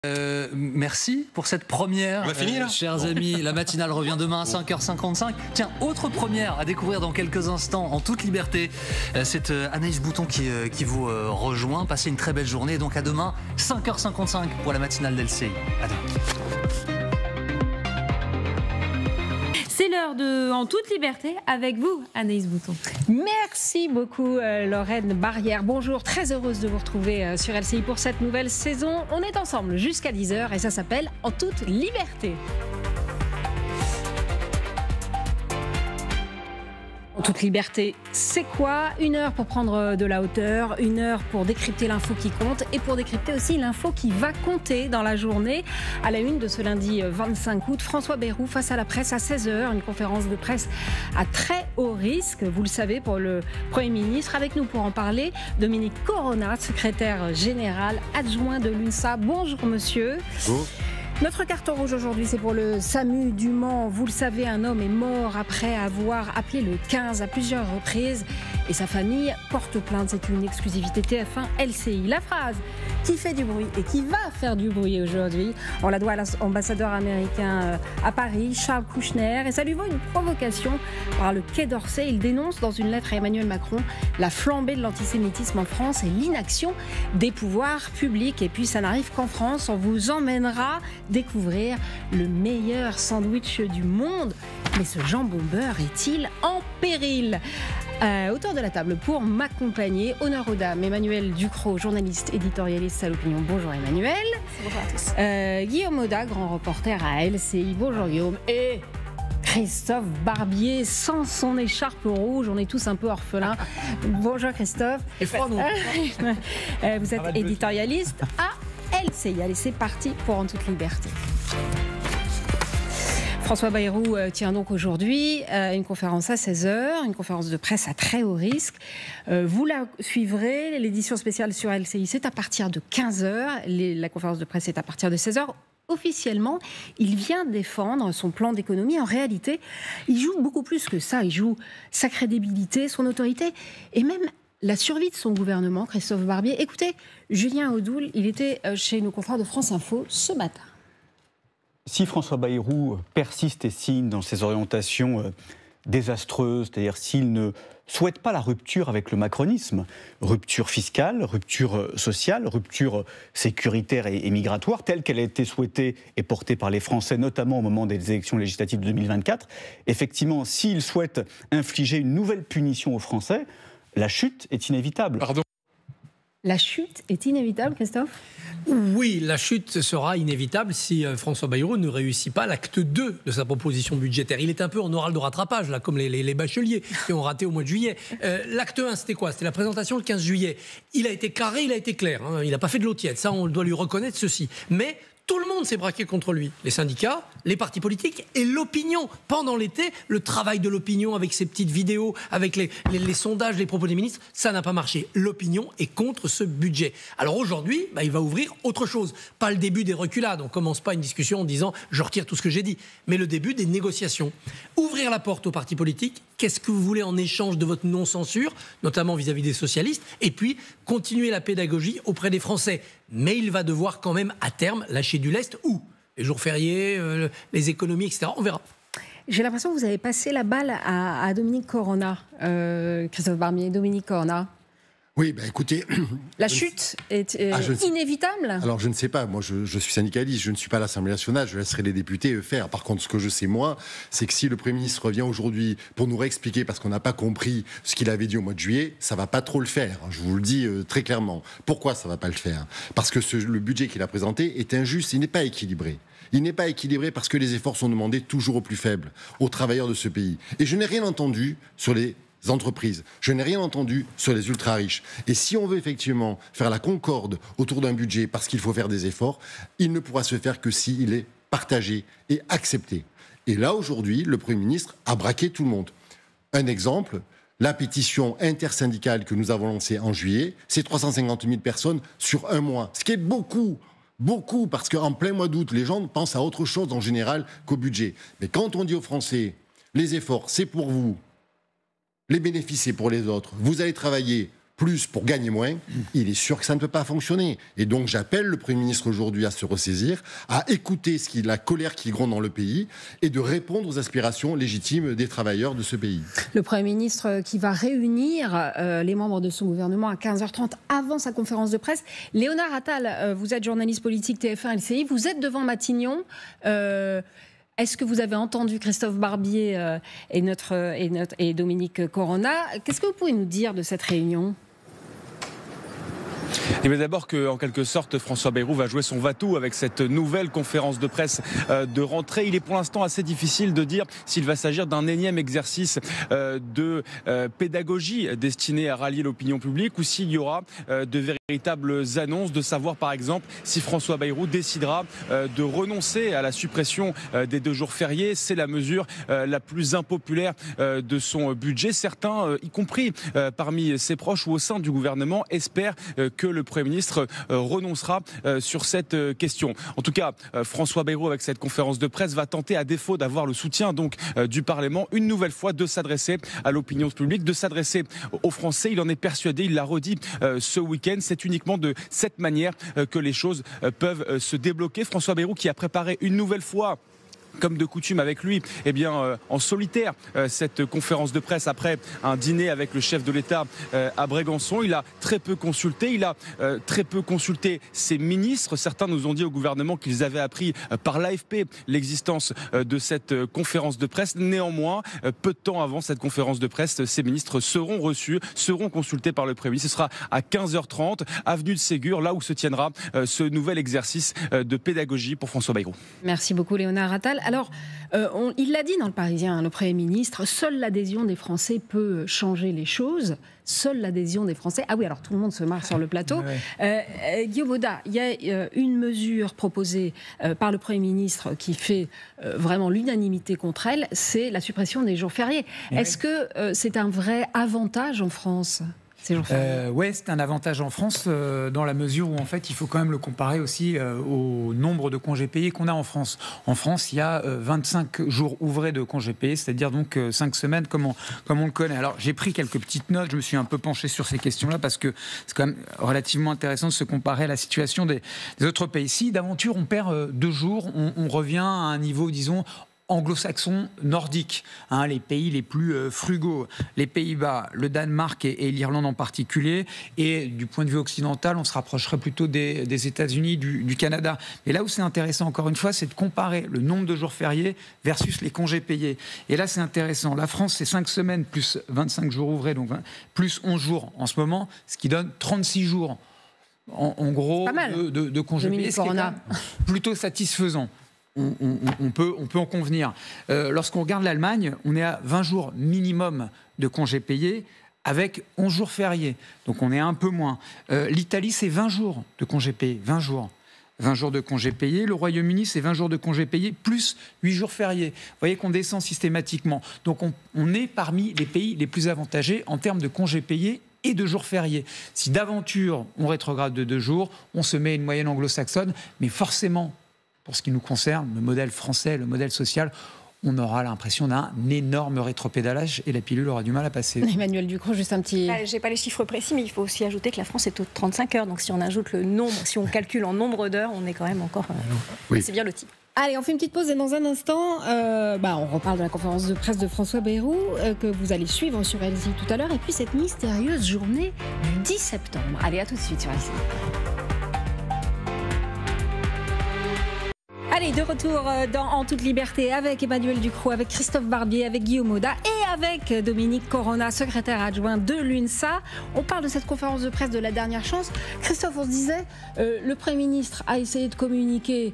Merci pour cette première, On va finir, là chers amis. La matinale revient demain à 5h55. Tiens, autre première à découvrir dans quelques instants en toute liberté. C'est Anaïs Bouton qui vous rejoint. Passez une très belle journée. Donc à demain, 5h55 pour la matinale d'LCI. À demain. C'est l'heure de En toute liberté avec vous, Anaïs Bouton. Merci beaucoup, Lorraine Barrière. Bonjour, très heureuse de vous retrouver sur LCI pour cette nouvelle saison. On est ensemble jusqu'à 10h et ça s'appelle En toute liberté. En toute liberté, c'est quoi? 1 heure pour prendre de la hauteur, 1 heure pour décrypter l'info qui compte et pour décrypter aussi l'info qui va compter dans la journée. À la une de ce lundi 25 août, François Bayrou face à la presse à 16h, une conférence de presse à très haut risque, vous le savez, pour le Premier ministre. Avec nous pour en parler, Dominique Corona, secrétaire général adjoint de l'UNSA. Bonjour monsieur. Bonjour. Notre carton rouge aujourd'hui, c'est pour le SAMU du Mans. Vous le savez, un homme est mort après avoir appelé le 15 à plusieurs reprises et sa famille porte plainte. C'est une exclusivité TF1 LCI. La phrase qui fait du bruit et qui va faire du bruit aujourd'hui, on la doit à l'ambassadeur américain à Paris, Charles Kouchner, et ça lui vaut une provocation par le Quai d'Orsay. Il dénonce dans une lettre à Emmanuel Macron la flambée de l'antisémitisme en France et l'inaction des pouvoirs publics. Et puis ça n'arrive qu'en France, on vous emmènera découvrir le meilleur sandwich du monde. Mais ce jambon beurre est-il en péril? Autour de la table pour m'accompagner, honneur aux dames, Emmanuel Ducrot, journaliste éditorialiste à l'Opinion. Bonjour Emmanuel. Bonjour à tous. Guillaume Auda, grand reporter à LCI. Bonjour Guillaume. Et Christophe Barbier, sans son écharpe rouge, on est tous un peu orphelins. Bonjour Christophe. Et froid, non? Vous êtes éditorialiste à LCI. Allez, c'est parti pour En toute liberté. François Bayrou tient donc aujourd'hui une conférence à 16h, une conférence de presse à très haut risque. Vous la suivrez, l'édition spéciale sur LCI, c'est à partir de 15h, la conférence de presse est à partir de 16h. Officiellement, il vient défendre son plan d'économie. En réalité, il joue beaucoup plus que ça. Il joue sa crédibilité, son autorité et même la survie de son gouvernement, Christophe Barbier. Écoutez, Julien Audoul, il était chez nos confrères de France Info ce matin. Si François Bayrou persiste et signe dans ses orientations désastreuses, c'est-à-dire s'il ne souhaite pas la rupture avec le macronisme, rupture fiscale, rupture sociale, rupture sécuritaire et migratoire, telle qu'elle a été souhaitée et portée par les Français, notamment au moment des élections législatives de 2024, effectivement, s'il souhaite infliger une nouvelle punition aux Français, la chute est inévitable. Pardon. La chute est inévitable, Christophe ? Oui, la chute sera inévitable si François Bayrou ne réussit pas l'acte 2 de sa proposition budgétaire. Il est un peu en oral de rattrapage, là, comme les bacheliers qui ont raté au mois de juillet. L'acte 1, c'était quoi? C'était la présentation le 15 juillet. Il a été carré, il a été clair. Hein. Il n'a pas fait de l'eau tiède. Ça, on doit lui reconnaître ceci. Mais tout le monde s'est braqué contre lui. Les syndicats, les partis politiques et l'opinion. Pendant l'été, le travail de l'opinion avec ses petites vidéos, avec les sondages, les propos des ministres, ça n'a pas marché. L'opinion est contre ce budget. Alors aujourd'hui, il va ouvrir autre chose. Pas le début des reculades. On ne commence pas une discussion en disant « je retire tout ce que j'ai dit », mais le début des négociations. Ouvrir la porte aux partis politiques. Qu'est-ce que vous voulez en échange de votre non-censure, notamment vis-à-vis des socialistes, et puis continuer la pédagogie auprès des Français. Mais il va devoir quand même, à terme, lâcher du lest. Où? Les jours fériés, les économies, etc. On verra. J'ai l'impression que vous avez passé la balle à Dominique Corona, Christophe Barbier. Dominique Corona. Oui, écoutez... La chute est inévitable? Alors, je ne sais pas. Moi, je suis syndicaliste. Je ne suis pas à l'Assemblée nationale. Je laisserai les députés faire. Par contre, ce que je sais, moi, c'est que si le Premier ministre revient aujourd'hui pour nous réexpliquer parce qu'on n'a pas compris ce qu'il avait dit au mois de juillet, ça ne va pas trop le faire. Je vous le dis très clairement. Pourquoi ça ne va pas le faire? Parce que le budget qu'il a présenté est injuste. Il n'est pas équilibré. Il n'est pas équilibré parce que les efforts sont demandés toujours aux plus faibles, aux travailleurs de ce pays. Et je n'ai rien entendu sur les entreprises. Je n'ai rien entendu sur les ultra-riches. Et si on veut effectivement faire la concorde autour d'un budget parce qu'il faut faire des efforts, il ne pourra se faire que s'il est partagé et accepté. Et là, aujourd'hui, le Premier ministre a braqué tout le monde. Un exemple, la pétition intersyndicale que nous avons lancée en juillet, c'est 350 000 personnes sur un mois. Ce qui est beaucoup, parce qu'en plein mois d'août, les gens pensent à autre chose en général qu'au budget. Mais quand on dit aux Français, les efforts, c'est pour vous, les bénéfices, c'est pour les autres, vous allez travailler plus pour gagner moins, il est sûr que ça ne peut pas fonctionner. Et donc j'appelle le Premier ministre aujourd'hui à se ressaisir, à écouter la colère qui gronde dans le pays et de répondre aux aspirations légitimes des travailleurs de ce pays. Le Premier ministre qui va réunir les membres de son gouvernement à 15h30 avant sa conférence de presse. Léonard Attal, vous êtes journaliste politique TF1 LCI, vous êtes devant Matignon. Est-ce que vous avez entendu Christophe Barbier et Dominique Corona? Qu'est-ce que vous pouvez nous dire de cette réunion? Et bien d'abord qu'en quelque sorte François Bayrou va jouer son va-tout avec cette nouvelle conférence de presse de rentrée. Il est pour l'instant assez difficile de dire s'il va s'agir d'un énième exercice de pédagogie destiné à rallier l'opinion publique ou s'il y aura de véritables annonces, de savoir par exemple si François Bayrou décidera de renoncer à la suppression des 2 jours fériés. C'est la mesure la plus impopulaire de son budget. Certains, y compris parmi ses proches ou au sein du gouvernement, espèrent que le Premier ministre renoncera sur cette question. En tout cas, François Bayrou, avec cette conférence de presse, va tenter, à défaut d'avoir le soutien donc du Parlement, une nouvelle fois de s'adresser à l'opinion publique, de s'adresser aux Français. Il en est persuadé, il l'a redit ce week-end. C'est uniquement de cette manière que les choses peuvent se débloquer. François Bayrou qui a préparé une nouvelle fois, comme de coutume avec lui, en solitaire, cette conférence de presse après un dîner avec le chef de l'État à Brégançon. Il a très peu consulté, ses ministres. Certains nous ont dit au gouvernement qu'ils avaient appris par l'AFP l'existence de cette conférence de presse. Néanmoins, peu de temps avant cette conférence de presse, ces ministres seront reçus, seront consultés par le Premier ministre. Ce sera à 15h30, avenue de Ségur, là où se tiendra ce nouvel exercice de pédagogie pour François Bayrou. Merci beaucoup Léonard Attal. Alors, il l'a dit dans le Parisien, le Premier ministre, seule l'adhésion des Français peut changer les choses. Seule l'adhésion des Français. Ah oui, alors tout le monde se marre sur le plateau. Guillaume Audat, il y a une mesure proposée par le Premier ministre qui fait vraiment l'unanimité contre elle, c'est la suppression des jours fériés. Est-ce que c'est un vrai avantage en France ? Oui, c'est un avantage en France dans la mesure où en fait il faut quand même le comparer aussi au nombre de congés payés qu'on a en France. En France, il y a 25 jours ouvrés de congés payés, c'est-à-dire donc 5 semaines comme on le connaît. Alors j'ai pris quelques petites notes, je me suis un peu penché sur ces questions-là parce que c'est quand même relativement intéressant de se comparer à la situation des autres pays. Si d'aventure on perd 2 jours, on revient à un niveau, disons, anglo-saxons nordiques, les pays les plus frugaux, les Pays-Bas, le Danemark et l'Irlande en particulier, et du point de vue occidental, on se rapprocherait plutôt des États-Unis, du Canada. Et là où c'est intéressant, encore une fois, c'est de comparer le nombre de jours fériés versus les congés payés. Et là, c'est intéressant. La France, c'est 5 semaines plus 25 jours ouvrés, donc plus 11 jours en ce moment, ce qui donne 36 jours, en gros, de congés payés, ce qui est plutôt satisfaisant. On peut en convenir. Lorsqu'on regarde l'Allemagne, on est à 20 jours minimum de congés payés avec 11 jours fériés. Donc on est un peu moins. L'Italie, c'est 20 jours de congés payés. 20 jours. 20 jours de congés payés. Le Royaume-Uni, c'est 20 jours de congés payés plus 8 jours fériés. Vous voyez qu'on descend systématiquement. Donc on est parmi les pays les plus avantagés en termes de congés payés et de jours fériés. Si d'aventure on rétrograde de 2 jours, on se met une moyenne anglo-saxonne, mais forcément, pour ce qui nous concerne, le modèle français, le modèle social, on aura l'impression d'un énorme rétropédalage et la pilule aura du mal à passer. Emmanuel Ducrot, juste un petit... J'ai pas les chiffres précis, mais il faut aussi ajouter que la France est aux 35 heures. Donc si on ajoute le nombre, si on calcule en nombre d'heures, on est quand même encore assez bien loti. Allez, on fait une petite pause et dans un instant, on reparle de la conférence de presse de François Bayrou que vous allez suivre sur LCI tout à l'heure et puis cette mystérieuse journée du 10 septembre. Allez, à tout de suite sur LCI. Allez, de retour En toute liberté avec Emmanuel Ducrot, avec Christophe Barbier, avec Guillaume Audat et avec Dominique Corona, secrétaire adjoint de l'UNSA. On parle de cette conférence de presse de la dernière chance. Christophe, on se disait, le Premier ministre a essayé de communiquer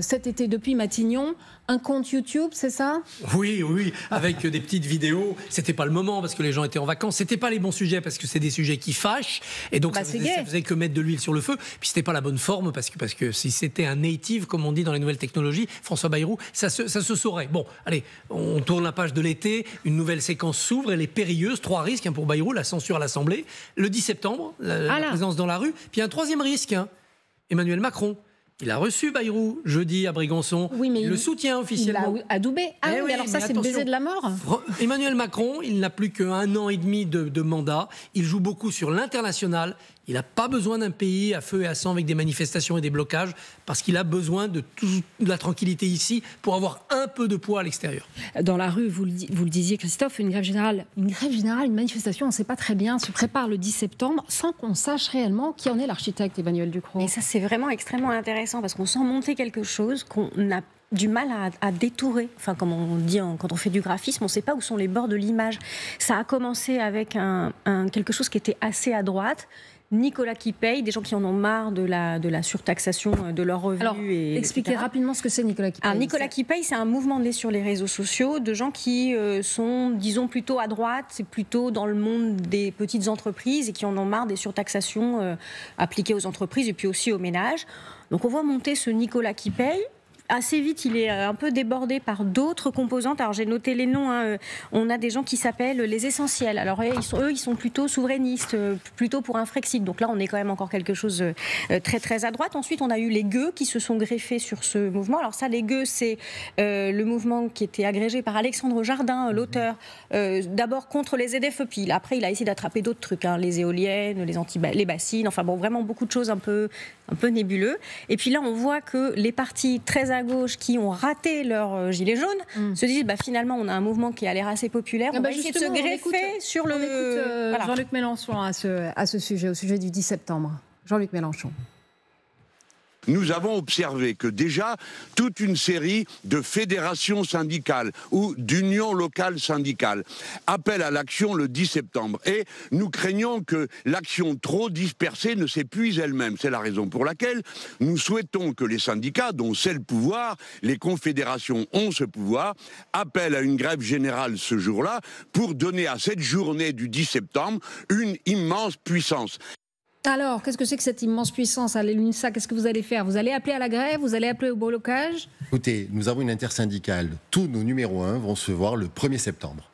cet été depuis Matignon. Un compte YouTube, c'est ça ? Oui, avec des petites vidéos. C'était pas le moment parce que les gens étaient en vacances. C'était pas les bons sujets parce que c'est des sujets qui fâchent. Et donc ça faisait que mettre de l'huile sur le feu. Puis c'était pas la bonne forme parce que si c'était un native, comme on dit dans les nouvelles technologies, François Bayrou, ça se saurait. Bon, allez, on tourne la page de l'été. Une nouvelle séquence s'ouvre. Elle est périlleuse. 3 risques pour Bayrou, la censure à l'Assemblée. Le 10 septembre, la présence dans la rue. Puis un 3e risque, Emmanuel Macron, Il a reçu Bayrou jeudi à Brégançon. Oui, mais il le soutient officiellement. Il a adoubé. Ah oui, alors ça, c'est le baiser de la mort. Emmanuel Macron, il n'a plus qu'un an et demi de mandat. Il joue beaucoup sur l'international. Il n'a pas besoin d'un pays à feu et à sang avec des manifestations et des blocages, parce qu'il a besoin de la tranquillité ici pour avoir un peu de poids à l'extérieur. Dans la rue, vous le disiez, Christophe, une grève générale, une manifestation, on ne sait pas très bien, se prépare le 10 septembre sans qu'on sache réellement qui en est l'architecte, Emmanuel Ducrot. Et ça, c'est vraiment extrêmement intéressant parce qu'on sent monter quelque chose qu'on a du mal à détourer. Enfin, comme on dit quand on fait du graphisme, on ne sait pas où sont les bords de l'image. Ça a commencé avec quelque chose qui était assez à droite. Nicolas qui paye, des gens qui en ont marre de la surtaxation de leurs revenus. Alors, expliquez rapidement ce que c'est Nicolas qui paye. Alors, Nicolas qui paye, c'est un mouvement né sur les réseaux sociaux de gens qui sont, disons, plutôt à droite, c'est plutôt dans le monde des petites entreprises et qui en ont marre des surtaxations appliquées aux entreprises et puis aussi aux ménages. Donc on voit monter ce Nicolas qui paye. Assez vite, il est un peu débordé par d'autres composantes. Alors, j'ai noté les noms. On a des gens qui s'appellent les essentiels. Alors, ils sont plutôt souverainistes, plutôt pour un Frexit. Donc là, on est quand même encore quelque chose très, très à droite. Ensuite, on a eu les gueux qui se sont greffés sur ce mouvement. Alors ça, les gueux, c'est le mouvement qui était agrégé par Alexandre Jardin, l'auteur, d'abord contre les ZFE. Puis après, il a essayé d'attraper d'autres trucs, les éoliennes, les bassines. Enfin bon, vraiment beaucoup de choses un peu nébuleux. Et puis là, on voit que les partis très à gauche qui ont raté leur gilet jaune se disent finalement on a un mouvement qui a l'air assez populaire, on va essayer de se greffer sur le... On écoute Jean-Luc Mélenchon à ce sujet, au sujet du 10 septembre. Jean-Luc Mélenchon. Nous avons observé que déjà toute une série de fédérations syndicales ou d'unions locales syndicales appellent à l'action le 10 septembre. Et nous craignons que l'action trop dispersée ne s'épuise elle-même. C'est la raison pour laquelle nous souhaitons que les syndicats, dont c'est le pouvoir, les confédérations ont ce pouvoir, appellent à une grève générale ce jour-là pour donner à cette journée du 10 septembre une immense puissance. Alors, qu'est-ce que c'est que cette immense puissance à l'UNSA? Qu'est-ce que vous allez faire? Vous allez appeler à la grève? Vous allez appeler au blocage? Écoutez, nous avons une intersyndicale. Tous nos numéros 1 vont se voir le 1er septembre.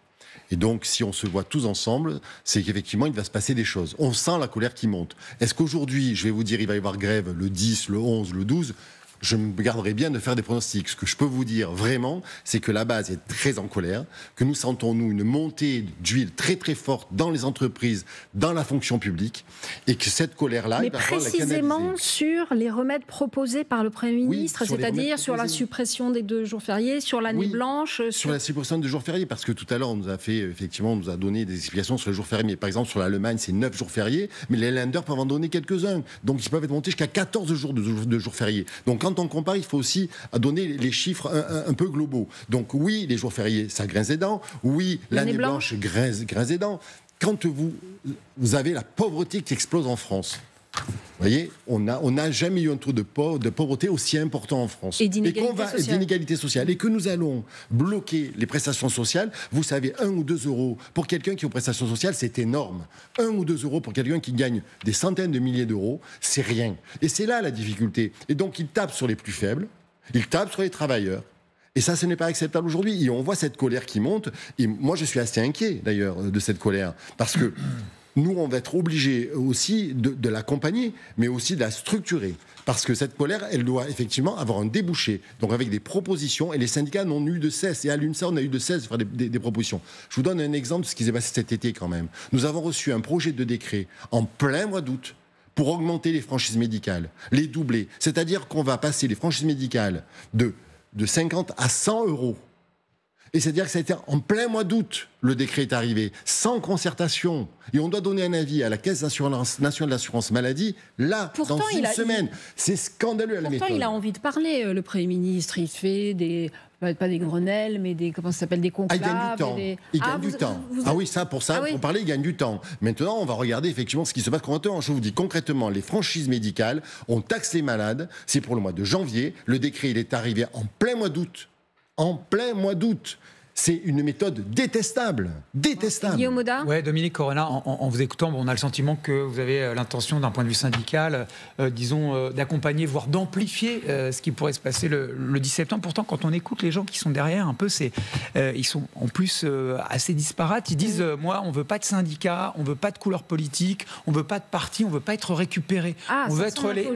Et donc, si on se voit tous ensemble, c'est qu'effectivement, il va se passer des choses. On sent la colère qui monte. Est-ce qu'aujourd'hui, je vais vous dire, il va y avoir grève le 10, le 11, le 12 ? Je me garderai bien de faire des pronostics. Ce que je peux vous dire vraiment, c'est que la base est très en colère, que nous sentons, nous, une montée d'huile très très forte dans les entreprises, dans la fonction publique, et que cette colère-là... Mais précisément sur les remèdes proposés par le Premier ministre, c'est-à-dire sur la suppression des 2 jours fériés, sur l'année blanche... Sur la suppression des jours fériés, parce que tout à l'heure, on nous a donné des explications sur les jours fériés. Mais par exemple, sur l'Allemagne, c'est 9 jours fériés, mais les Länder peuvent en donner quelques-uns. Donc, ils peuvent être montés jusqu'à 14 jours de jours fériés. Donc, quand on compare, il faut aussi donner les chiffres un peu globaux. Donc oui, les jours fériés, ça grince des dents. Oui, l'année blanche grince des dents. Quand vous avez la pauvreté qui explose en France, vous voyez, on n'a jamais eu un taux de pauvreté aussi important en France. Et d'inégalité sociale. Et que nous allons bloquer les prestations sociales. Vous savez, 1 ou 2 euros pour quelqu'un qui est aux prestations sociales, c'est énorme. 1 ou 2 euros pour quelqu'un qui gagne des centaines de milliers d'euros, c'est rien. Et c'est là la difficulté. Et donc, il tape sur les plus faibles, il tape sur les travailleurs. Et ça, ce n'est pas acceptable aujourd'hui. Et on voit cette colère qui monte. Et moi, je suis assez inquiet, d'ailleurs, de cette colère. Parce que... nous, on va être obligés aussi de l'accompagner, mais aussi de la structurer. Parce que cette colère, elle doit effectivement avoir un débouché. Donc avec des propositions, et les syndicats n'ont eu de cesse. Et à l'UNSA, on a eu de cesse de faire des propositions. Je vous donne un exemple de ce qui s'est passé cet été quand même. Nous avons reçu un projet de décret en plein mois d'août pour augmenter les franchises médicales, les doubler. C'est-à-dire qu'on va passer les franchises médicales de 50 à 100 euros. Et c'est-à-dire que ça a été en plein mois d'août, le décret est arrivé, sans concertation. Et on doit donner un avis à la Caisse nationale d'assurance maladie, là, dans une semaine. C'est scandaleux à la méthode. Pourtant, il a envie de parler, le Premier ministre. Il fait pas des Grenelles, mais des conclaves. Il gagne du temps. Il gagne du temps. Pour parler, il gagne du temps. Maintenant, on va regarder effectivement ce qui se passe concrètement. Je vous dis concrètement, les franchises médicales, on taxe les malades. C'est pour le mois de janvier. Le décret, il est arrivé en plein mois d'août. En plein mois d'août. C'est une méthode détestable. Détestable. Guillaume Audin. Ouais, Dominique Corona, en vous écoutant, on a le sentiment que vous avez l'intention, d'un point de vue syndical, disons, d'accompagner, voire d'amplifier ce qui pourrait se passer le 10 septembre. Pourtant, quand on écoute les gens qui sont derrière, un peu, ils sont en plus assez disparates. Ils disent, moi, on veut pas de syndicats, on veut pas de couleur politique, on veut pas de parti, on veut pas être récupéré. On veut être les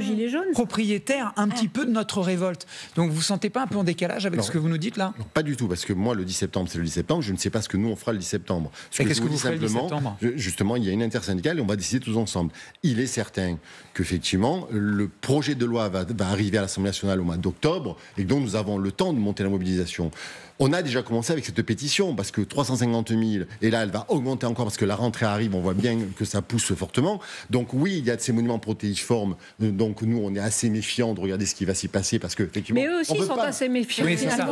propriétaires un petit peu de notre révolte. Donc, vous ne sentez pas un peu en décalage avec ce que vous nous dites là ? Non, pas du tout, parce que moi, le 10 septembre, c'est le 10 septembre. Je ne sais pas ce que nous, on fera le 10 septembre. Qu'est-ce que vous ferez le 10 septembre ? Justement, il y a une intersyndicale et on va décider tous ensemble. Il est certain qu'effectivement, le projet de loi va arriver à l'Assemblée nationale au mois d'octobre et donc nous avons le temps de monter la mobilisation. On a déjà commencé avec cette pétition parce que 350 000, et là elle va augmenter encore parce que la rentrée arrive, on voit bien que ça pousse fortement. Donc oui, il y a de ces monuments protéiformes, donc nous on est assez méfiants de regarder ce qui va s'y passer parce que effectivement. Mais eux aussi sont assez méfiants. Oui, c'est ça.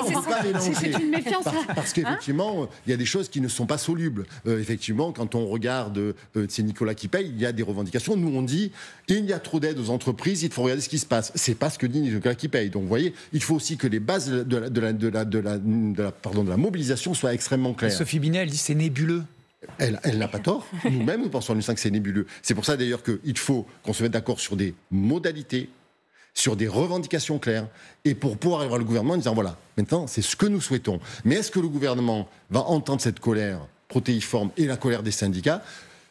C'est une méfiance. Parce qu'effectivement, il y a des choses qui ne sont pas solubles. Effectivement, quand on regarde, c'est Nicolas qui paye, il y a des revendications. Nous on dit, il y a trop d'aides aux entreprises, il faut regarder ce qui se passe. C'est pas ce que dit Nicolas qui paye. Donc vous voyez, il faut aussi que les bases de la mobilisation soit extrêmement claire. Sophie Binet, elle dit c'est nébuleux. Elle n'a pas tort. Nous-mêmes, nous pensons à l'UNSA que c'est nébuleux. C'est pour ça d'ailleurs qu'il faut qu'on se mette d'accord sur des modalités, sur des revendications claires, et pour pouvoir arriver au gouvernement en disant voilà, maintenant c'est ce que nous souhaitons. Mais est-ce que le gouvernement va entendre cette colère protéiforme et la colère des syndicats ?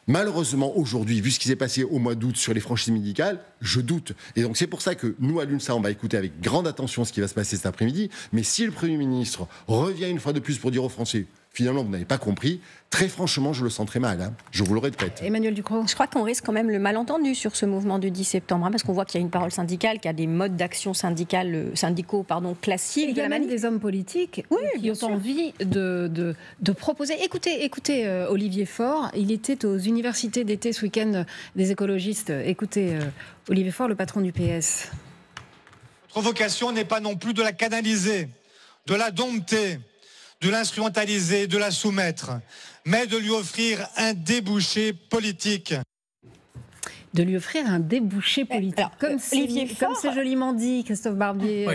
Malheureusement, aujourd'hui, vu ce qui s'est passé au mois d'août sur les franchises médicales, je doute. Et donc c'est pour ça que nous, à l'UNSA, on va écouter avec grande attention ce qui va se passer cet après-midi. Mais si le Premier ministre revient une fois de plus pour dire aux Français, finalement, vous n'avez pas compris, très franchement, je le sens très mal. Je vous le répète. Emmanuel Ducrot. Je crois qu'on risque quand même le malentendu sur ce mouvement du 10 septembre, parce qu'on voit qu'il y a une parole syndicale, qu'il y a des modes d'action syndicaux classiques. Il y a même des hommes politiques qui ont envie de proposer. Écoutez Olivier Faure, il était aux universités d'été ce week-end des écologistes. Écoutez Olivier Faure, le patron du PS. Notre vocation n'est pas non plus de la canaliser, de la dompter, de l'instrumentaliser, de la soumettre, mais de lui offrir un débouché politique. De lui offrir un débouché politique. Alors, comme c'est joliment dit, Christophe Barbier.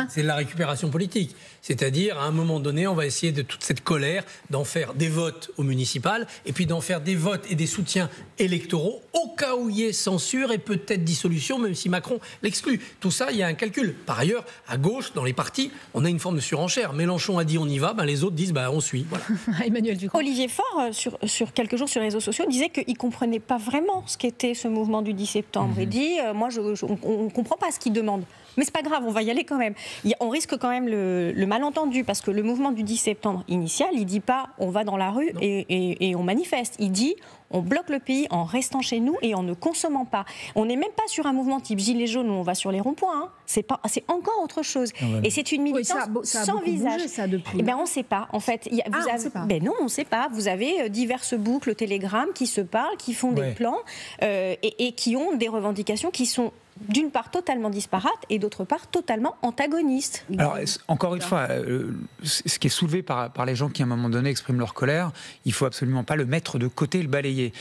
C'est de la récupération politique. C'est-à-dire, à un moment donné, on va essayer de toute cette colère, d'en faire des votes au municipal, et puis d'en faire des votes et des soutiens électoraux, au cas où il y ait censure et peut-être dissolution, même si Macron l'exclut. Tout ça, il y a un calcul. Par ailleurs, à gauche, dans les partis, on a une forme de surenchère. Mélenchon a dit on y va, les autres disent on suit. Voilà. Emmanuel Ducrot. Olivier Faure, sur quelques jours sur les réseaux sociaux, disait qu'il ne comprenait pas vraiment ce qu'était ce mouvement du 10 septembre. Il dit, on ne comprend pas ce qu'il demande. Mais c'est pas grave, on va y aller quand même. On risque quand même le malentendu, parce que le mouvement du 10 septembre initial, il dit pas on va dans la rue et on manifeste. Il dit on bloque le pays en restant chez nous et en ne consommant pas. On n'est même pas sur un mouvement type gilet jaune où on va sur les ronds-points. C'est encore autre chose. Et c'est une militance sans visage. Bougé, ça, depuis. Eh ben, on ne sait pas. En fait, on sait pas. Ben non, on ne sait pas. Vous avez diverses boucles Telegram qui se parlent, qui font des plans et qui ont des revendications qui sont d'une part totalement disparates et d'autre part totalement antagonistes. Alors, encore une fois, ce qui est soulevé par les gens qui à un moment donné expriment leur colère, il ne faut absolument pas le mettre de côté, le balayer.